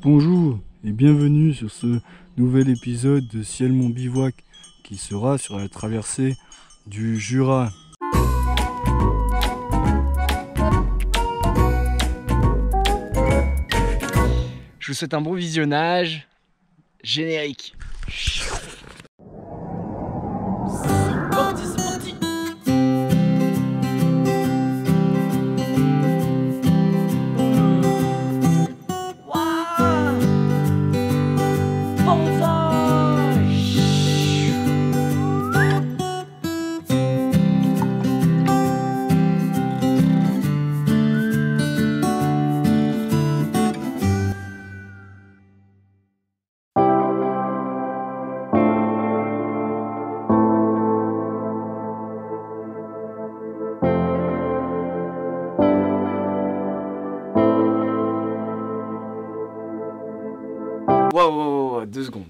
Bonjour et bienvenue sur ce nouvel épisode de Ciel Mon Bivouac qui sera sur la traversée du Jura. Je vous souhaite un bon visionnage. Générique. C'est parti, c'est parti. Wow, 2 secondes.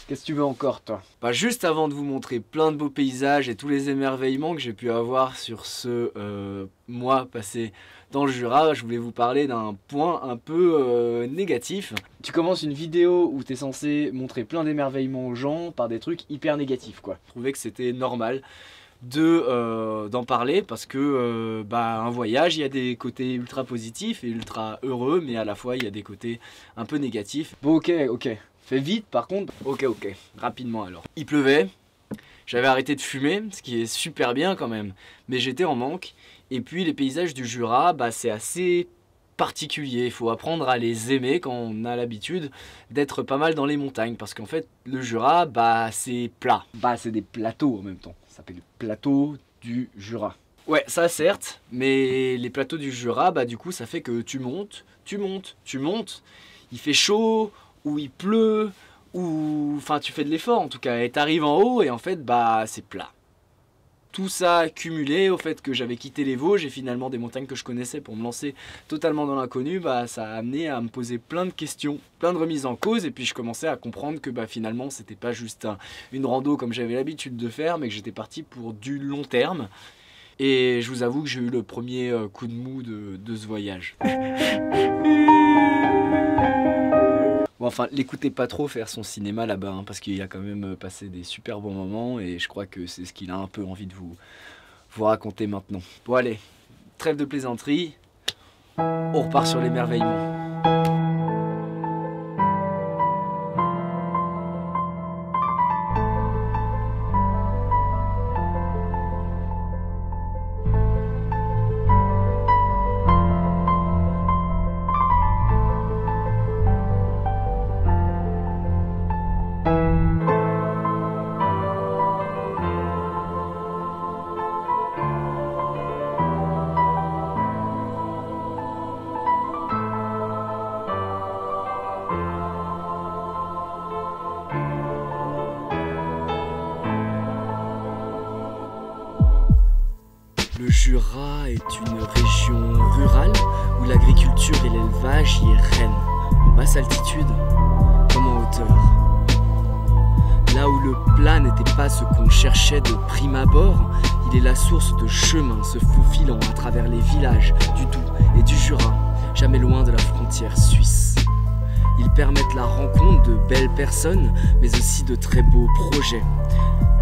Qu'est-ce que tu veux encore, toi? Bah, juste avant de vous montrer plein de beaux paysages et tous les émerveillements que j'ai pu avoir sur ce mois passé dans le Jura, je voulais vous parler d'un point un peu négatif. Tu commences une vidéo où tu es censé montrer plein d'émerveillements aux gens par des trucs hyper négatifs, quoi. Je trouvais que c'était normal d'en parler parce que un voyage, il y a des côtés ultra positifs et ultra heureux, mais à la fois il y a des côtés un peu négatifs. Bon, ok, fais vite par contre. Ok, rapidement alors. Il pleuvait, j'avais arrêté de fumer, ce qui est super bien quand même, mais j'étais en manque. Et puis les paysages du Jura, c'est assez particulier, il faut apprendre à les aimer quand on a l'habitude d'être pas mal dans les montagnes, parce qu'en fait le Jura, c'est plat, c'est des plateaux en même temps, ça s'appelle le plateau du Jura. Ouais, ça certes, mais les plateaux du Jura, du coup ça fait que tu montes, il fait chaud, ou il pleut, ou enfin tu fais de l'effort en tout cas, et t'arrives en haut et en fait c'est plat. Tout ça cumulé au fait que j'avais quitté les Vosges et finalement des montagnes que je connaissais pour me lancer totalement dans l'inconnu, ça a amené à me poser plein de questions, plein de remises en cause, et puis je commençais à comprendre que finalement c'était pas juste une rando comme j'avais l'habitude de faire, mais que j'étais parti pour du long terme. Et je vous avoue que j'ai eu le premier coup de mou de ce voyage. Bon, enfin, l'écoutez pas trop faire son cinéma là-bas, parce qu'il a quand même passé des super bons moments et je crois que c'est ce qu'il a un peu envie de vous raconter maintenant. Bon allez, trêve de plaisanterie, on repart sur l'émerveillement. Le Jura est une région rurale où l'agriculture et l'élevage y est reine, en basse altitude comme en hauteur. Là où le plat n'était pas ce qu'on cherchait de prime abord, il est la source de chemins se faufilant à travers les villages du Doubs et du Jura, jamais loin de la frontière suisse. Ils permettent la rencontre de belles personnes, mais aussi de très beaux projets.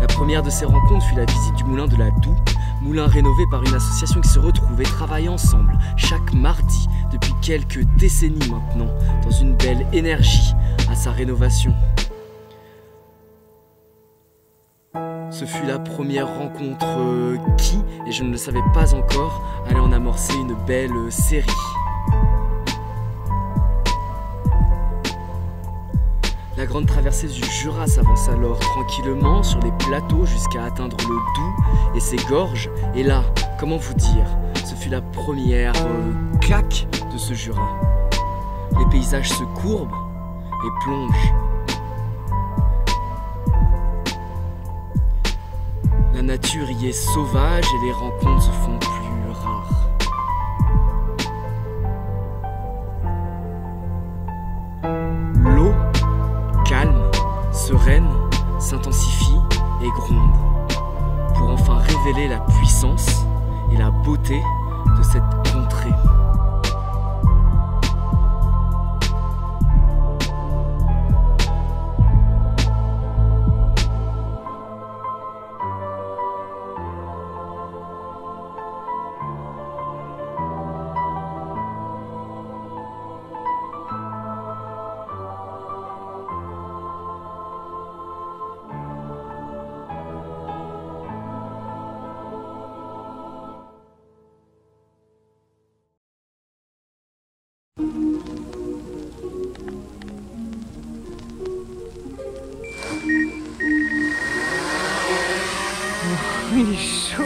La première de ces rencontres fut la visite du moulin de la Doue, moulin rénové par une association qui se retrouve et travaille ensemble chaque mardi depuis quelques décennies maintenant, dans une belle énergie à sa rénovation. Ce fut la première rencontre qui, et je ne le savais pas encore, allait en amorcer une belle série. La grande traversée du Jura s'avance alors tranquillement sur les plateaux jusqu'à atteindre le Doubs et ses gorges. Et là, comment vous dire, ce fut la première claque de ce Jura. Les paysages se courbent et plongent. La nature y est sauvage et les rencontres se font plus rares. L'eau, calme, sereine, s'intensifie et gronde, pour enfin révéler la puissance et la beauté de cette contrée. il est chaud.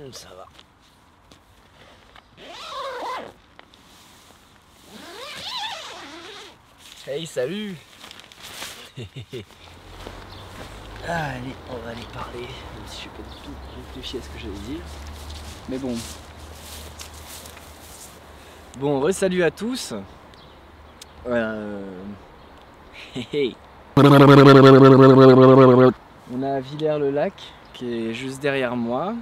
Ça va. Hey, salut. Allez, on va aller parler, même si je n'ai pas du tout réfléchi à ce que j'allais dire. Mais bon. Bon, salut à tous. On a Villers-le-Lac qui est juste derrière moi,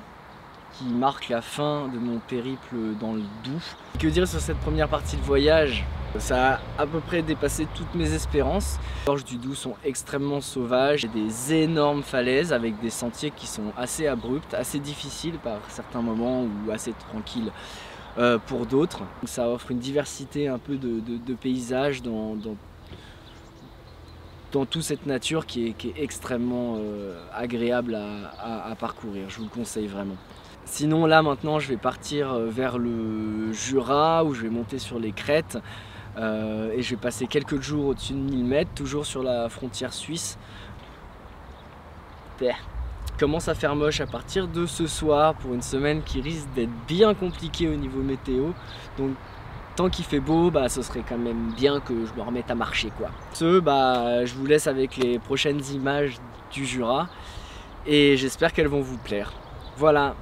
qui marque la fin de mon périple dans le Doubs. Que dire sur cette première partie de voyage? Ça a à peu près dépassé toutes mes espérances. Les gorges du Doubs sont extrêmement sauvages, il y a des énormes falaises avec des sentiers qui sont assez abrupts, assez difficiles par certains moments ou assez tranquilles pour d'autres. Ça offre une diversité un peu de paysages dans toute cette nature qui est extrêmement agréable à parcourir. Je vous le conseille vraiment. Sinon là maintenant je vais partir vers le Jura où je vais monter sur les crêtes et je vais passer quelques jours au-dessus de 1000 mètres, toujours sur la frontière suisse. Il commence à faire moche à partir de ce soir pour une semaine qui risque d'être bien compliquée au niveau météo. Donc tant qu'il fait beau, ce serait quand même bien que je me remette à marcher quoi. Je vous laisse avec les prochaines images du Jura et j'espère qu'elles vont vous plaire. Voilà.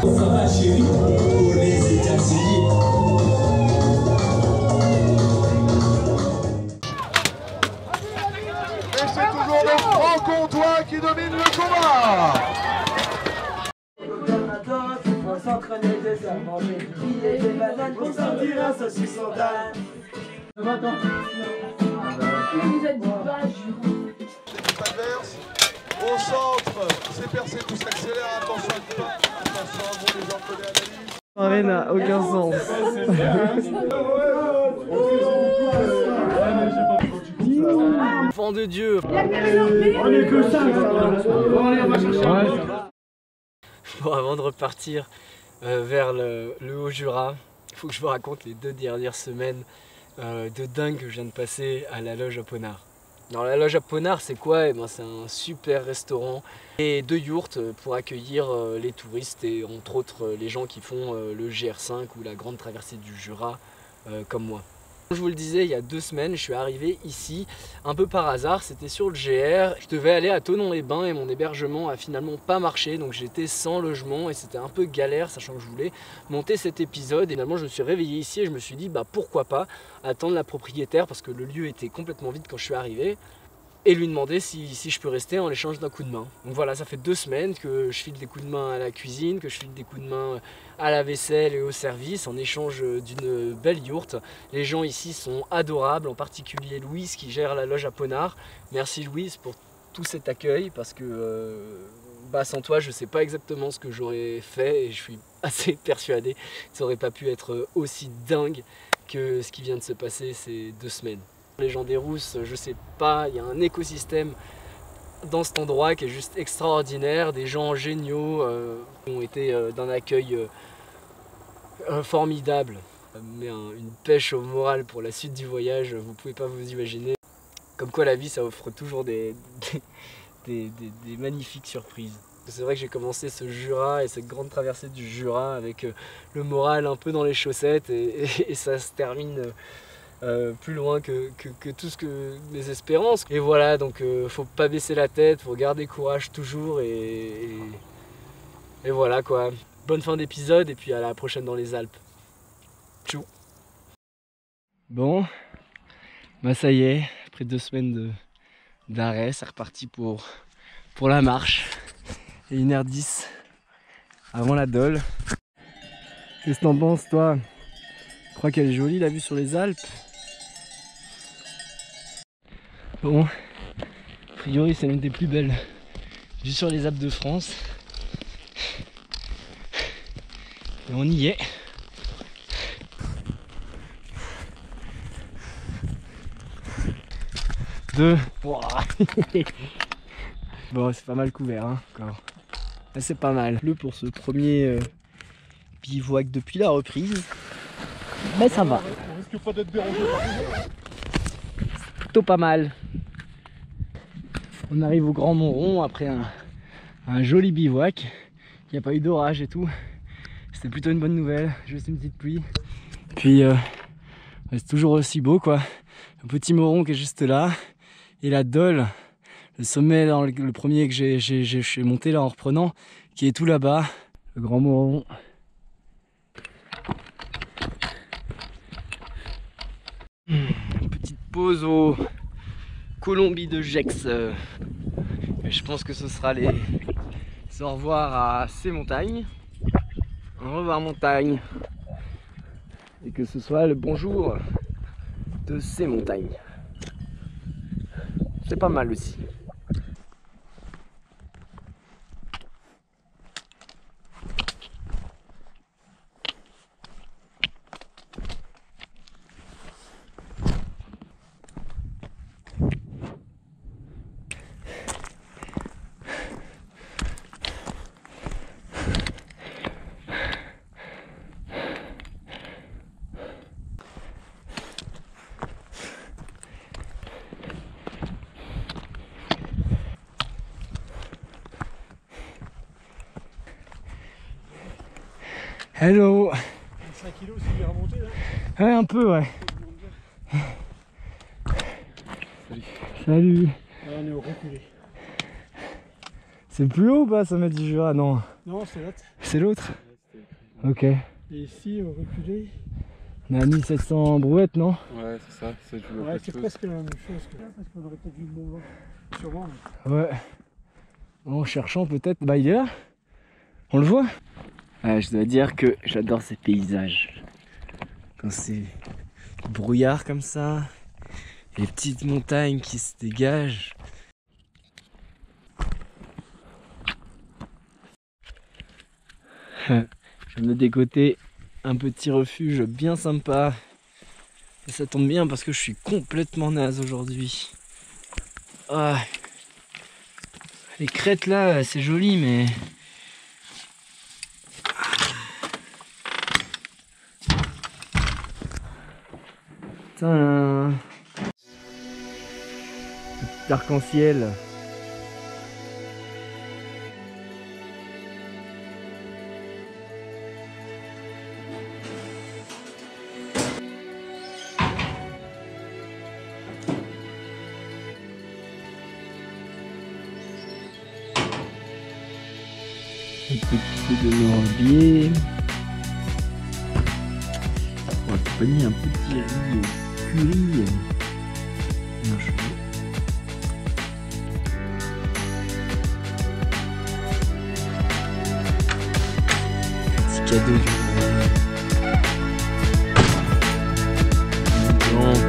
Ça va chérie pour les États-Unis. Et c'est toujours le franc-comtois qui domine le combat. Pour s'entraîner des heures, manger du billet, des bananes, pour sortir un saucisson sandales. L'équipe adverse, au centre, c'est percé, tout s'accélère, attention à tout pas, attention à vous les gens connaissent analyse. Ça n'a aucun sens. Enfant de Dieu. On est que ça. On va chercher. Bon, avant de repartir vers le Haut-Jura, il faut que je vous raconte les 2 dernières semaines de dingue que je viens de passer à la Loge à Ponard. Alors la Loge à Ponard, c'est quoi? C'est un super restaurant et 2 yourtes pour accueillir les touristes et entre autres les gens qui font le GR5 ou la grande traversée du Jura comme moi. Comme je vous le disais, il y a 2 semaines, je suis arrivé ici un peu par hasard, c'était sur le GR. Je devais aller à Thonon-les-Bains et mon hébergement a finalement pas marché, donc j'étais sans logement et c'était un peu galère, sachant que je voulais monter cet épisode. Et finalement, je me suis réveillé ici et je me suis dit, bah pourquoi pas attendre la propriétaire, parce que le lieu était complètement vide quand je suis arrivé, et lui demander si je peux rester en échange d'un coup de main. Donc voilà, ça fait 2 semaines que je file des coups de main à la cuisine, que je file des coups de main à la vaisselle et au service en échange d'une belle yourte. Les gens ici sont adorables, en particulier Louise qui gère la Loge à Ponard. Merci Louise pour tout cet accueil, parce que sans toi je sais pas exactement ce que j'aurais fait et je suis assez persuadé que ça aurait pas pu être aussi dingue que ce qui vient de se passer ces 2 semaines. Les gens des Rousses, je sais pas, il y a un écosystème dans cet endroit qui est juste extraordinaire, des gens géniaux qui ont été d'un accueil formidable. Ça me met une pêche au moral pour la suite du voyage, vous pouvez pas vous imaginer. Comme quoi la vie, ça offre toujours des magnifiques surprises. C'est vrai que j'ai commencé ce Jura et cette grande traversée du Jura avec le moral un peu dans les chaussettes et ça se termine plus loin que tout ce que mes espérances. Et voilà, donc faut pas baisser la tête, faut garder courage toujours et voilà quoi. Bonne fin d'épisode et puis à la prochaine dans les Alpes. Tchou. Bon, bah ça y est, après 2 semaines d'arrêt, c'est reparti pour la marche. Et 1h10 avant la Dole. Qu'est-ce que t'en penses toi? Je crois qu'elle est jolie la vue sur les Alpes. Bon, a priori c'est l'une des plus belles vues sur les Alpes de France. Et on y est. Bon, c'est pas mal couvert hein, encore. Là, c'est pas mal. Le pour ce premier bivouac depuis la reprise. Mais ça va. On risque pas d'être dérangé par contre. Plutôt pas mal. On arrive au Grand Montrond après un joli bivouac. Il n'y a pas eu d'orage et tout. C'était plutôt une bonne nouvelle. Juste une petite pluie. Puis c'est toujours aussi beau quoi. Le petit Montrond qui est juste là. Et la Dole, le sommet, le premier que j'ai monté là en reprenant, qui est tout là-bas. Le Grand Montrond. Petite pause au Colombie de Gex. Je pense que ce sera les au revoir à ces montagnes. Au revoir montagne. Et que ce soit le bonjour de ces montagnes. C'est pas mal aussi. Hello. 5 kilos s'il est remonté là. Ouais, un peu ouais. Salut. Là, on est au reculé. C'est plus haut ou pas, Sommet du Jura? Non. Non, c'est l'autre. C'est l'autre? Ok. Et ici, au reculé, On est à 1700 brouettes, non? Ouais, c'est ça, c'est ouais, c'est presque la même chose que là, parce qu'on aurait peut-être vu le Mont Blanc. Sûrement. Ouais. En cherchant peut-être. Bah il est là. On le voit. Je dois dire que j'adore ces paysages. Quand c'est brouillard comme ça, les petites montagnes qui se dégagent. Je viens de dégoter un petit refuge bien sympa. Et ça tombe bien parce que je suis complètement naze aujourd'hui. Ah. Les crêtes là, c'est joli, mais... Putain. Petit arc-en-ciel. Un petit peu de morbier. On va accompagner un petit riz curry. Bien chaud. Petit cadeau du roi.